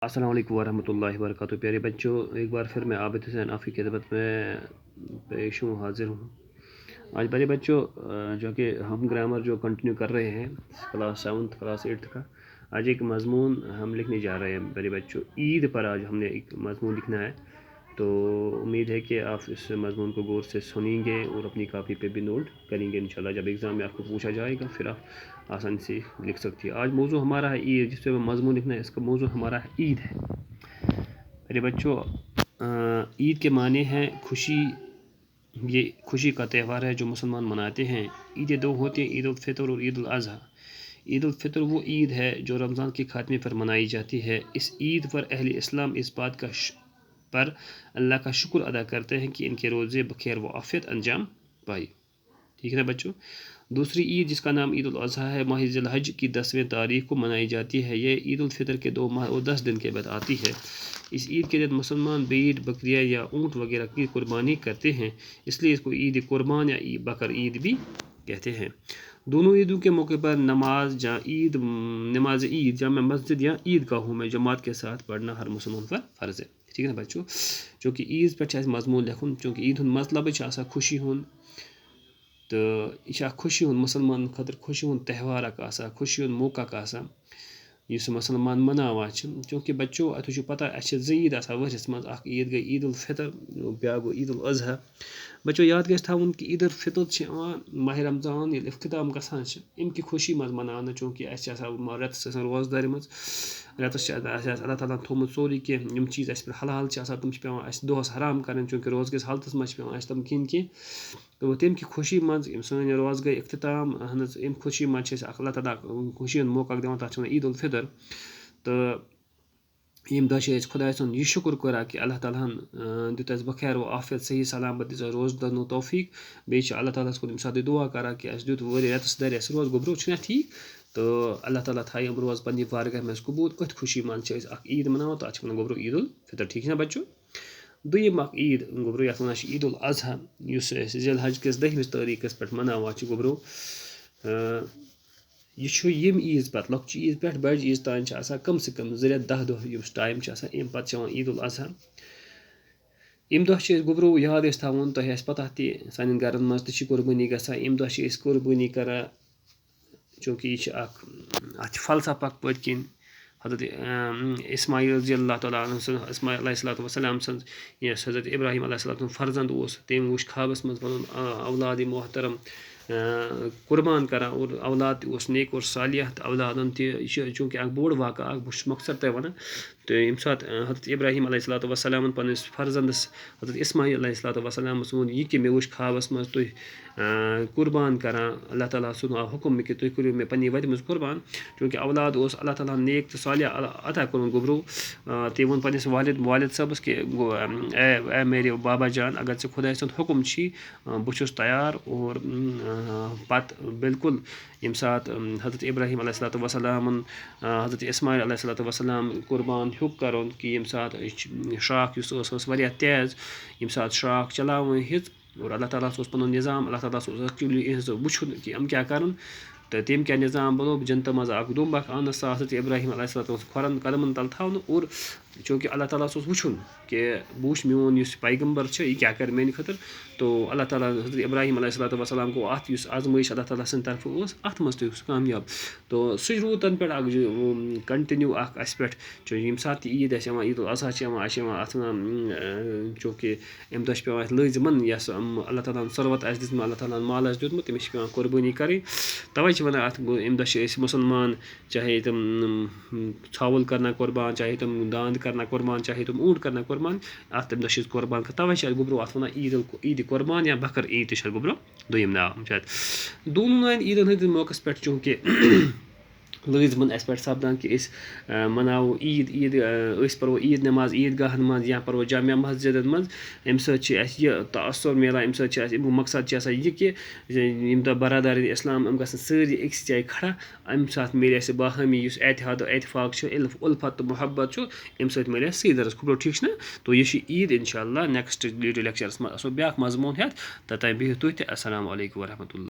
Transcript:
अस्सलाम वालेकुम वरहमतुल्लाहि वबरकातुहू। प्यारे बच्चों, एक बार फिर मैं आबिद हुसैन आपकी खिदमत में पेश हूँ, हाजिर हूँ। आज प्यारे बच्चों, जो कि हम ग्रामर जो कंटिन्यू कर रहे हैं क्लास 7th क्लास 8th का, आज एक मजमून हम लिखने जा रहे हैं प्यारे बच्चों। ईद पर आज हमने एक मजमून लिखना है, तो उम्मीद है कि आप इस मजमून को गौर से सुनेंगे और अपनी कापी पे भी नोट करेंगे। इंशाल्लाह जब एग्ज़ाम में आपको पूछा जाएगा फिर आप आसानी से लिख सकती है। आज मौजू हमारा है ईद, जिस पर मजमून लिखना है, इसका मौजू हमारा है ईद है। अरे बच्चों, ईद के माने हैं खुशी। ये खुशी का त्यौहार है जो मुसलमान मनाते हैं। ईदें दो होती हैं, ईद उल फितर और ईद उल अज़हा। ईद उल फितर वो ईद है जो रमज़ान के खात्मे पर मनाई जाती है। इस ईद पर अहले इस्लाम इस बात का पर अल्लाह का शुक्र अदा करते हैं कि इनके रोज़े बखैर व आफियत अंजाम पाए। ठीक है ना बच्चों। दूसरी ईद जिसका नाम ईद उल अज़हा है, माह ज़िलहज की 10वें तारीख को मनाई जाती है। यह ईद उल फितर के 2 माह और 10 दिन के बाद आती है। इस ईद के दिन मुसलमान भेड़ बकरियाँ या ऊँट वगैरह की कुर्बानी करते हैं, इसलिए इसको ईद कुर्बान या बकर ईद भी कहते हैं। दोनों ईदों के मौके पर नमाज ईद जामा मस्जिद या ईदगाहों में जमात के साथ पढ़ना हर मुसलमान पर फ़र्ज़ है। ठीक है ना बच्चों। चूँकि ईद पे मजमून लिखुन, चूँकि ईद मतलब खुशी हुन, तो यह खुशी हुन मुसलमान खतर खुशी हुन त्यौहार खुशी हुन मौका इस मुसलमान मनावान। चूँकि बच्चों अतु पता ज़ ईद वहरस मज, ईद गई ईद उल फितर, ब्या गो ईद उल अज़हा। बच्चों याद गि थवन कि ईद उल फितर माह रमज़ान ये इख्तिताम गसान अमि खुशी मज मनाना। चूँकि रतस रोजदार मज रतस अल्लाह ताला थोमुत सोरी कह चीज़ पे हलाल तम पे दोहस हराम कर, चूँकि रोज़ किस हालत मज पे तम खिन कह, तो तम कि खुशी मज सन रोज़ गई इख्तिताम। अम खुशी मज अल्लाह ताला खुशी हुन मौका दिवान, तथ ईद उल फितर। तो यम दह खुदा सुन यह शुक्र करा कि अल्लाह ताला दित बखैर व आफियत सही सलामत दिस रोज़ दन तौफीक। बे अल्लाह ताला कुन साथ दुआ करा कि अस दित वरी रतस दर रोज़ गोब्रो ठीक। तो अल्लाह ताला थाई यम रोज़ पन्नी बारगाह में कबूल। अथ खुशी मज ईद मनाव, तो अत गोब्रो ईद उल फितर। ठीक है ना बच्चों। दुयम ईद गोब्रो ये वन ईद उल अज़हा, ज़िलहज किस 10वें तारीख पे मनावान गोब्रो। यम ईद पे लक्च ईद पे बड़ ईद तान कम से कम 2 रेत 10 दह टाइम अम पे ईद उल अज़हा। यम दह गोब्रो याद थवन, तह पता सान गरन मज कुर्बानी गसान। यम दह कुर्बानी करा, चूँकि यह फलसफा पत किन हज़रत इस्माइल रज़ी अल्लाह तआला अन्हु इस्माइल अलैहिस्सलाम सन्ज यस हज़रत इब्राहिम अलैहिस्सलाम फर्जंद तम वुच ख्वाबस मज पन औलाद मोहतरम कुर्बान करान, और औलाद नेक और सालिह औलादन तह। चूँकि बोड़ वाक़ बहुत मकसद तह वन, तो ये सात हज़रत इब्राहिम अलैहिस्सलाम पन्निस फर्जंदस हज़रत इस्माइल अलैहिस्सलामस वोन यह कि मे वुच ख्वाबस मज तुह कुर्बान करान। अल्लाह ताला सुन हुक्म कि तुह करो मे पन्नी वत मज कुर्बान। चूँकि औलाद अल्लाह ताला नेक तो सालिह अता कोर गोब्रो। तम वोन पन्निस वालिद सबस कि ए मेरे बाबा जान, अगर ऐ खुदा सुंद हुक्म छी बहुस तैयार। और पत बिल्कुल यम सात हज़रत इब्राहिम अलैहिस्सलाम हज़रत इस्माइल अलैहिस्सलाम कुर्बान हुक कर कि यम सात शाख तेज़, यम सात शाख चलावन हिज, और अल्लाह ताला पन निज़ाम अल्लाह ताला वुन कि हम क्या कर, तो तम क्या निज़ाम बनो जनत मज दुम आन हज़रत इब्राहिम अलैहिस्सलाम खोरन कदमन तल थवन। और चूँकि अल्लाह ताला वुन कि बूच मोन पैगम्बर यह क्या कर मेन खतर, तो अल्लाह ताला हज़रत इब्राहिम अलैहिस्सलाम को अत आजमाइश अल्लाह ताला सद तरफ अत मज कामयाब। तो सह रूद तन पे कंटिन्यू अस पे। यम सात ईद ईद उल अज़हा अत चूँकि अम दह पे लाजिमन यस अल्लाह ताला सरवत दित अल्लाह ताला माल दितमुत, तमिस पे कुर्बानी कर। तवे वन अत अम दह मुसलमान चाहे तम छावल करना कुर्बान, चाहे तम दांद करना कुर्बान, चाहे तुम ऊँट करना कुर्बान, अत तम दह कुर्बान कर। तवे गोब्रो अत वन ईद कुर्बान या बकर ईद तह गोब्रो दुयम नाम। दोनों ईदन हंद मौकस पे चूँकि लाजिमन अस पे सपदान कि मनावो ईद परो ईद नमाज ईदगाहन मज या परो जामिया मस्जिदन मज। अम तअसुर मिलान, अमु मकसद यह कि यम दह बरदार इस्लाम अम गसन सारी अक्स जाए खड़ा। अम सात मिले बाहमी एतिहाद इतफाक उल्फत तो मोहब्बत अम सत मिले सही दरस गोब्रो। ठीक ना। तो यह ईद इंशाअल्लाह नेक्स्ट वीडियो लेक्चरस मज ब्या मजमून हेत, तोतान बिहु तुह ते। अस्सलामु अलैकुम वरहमतुल्लाह।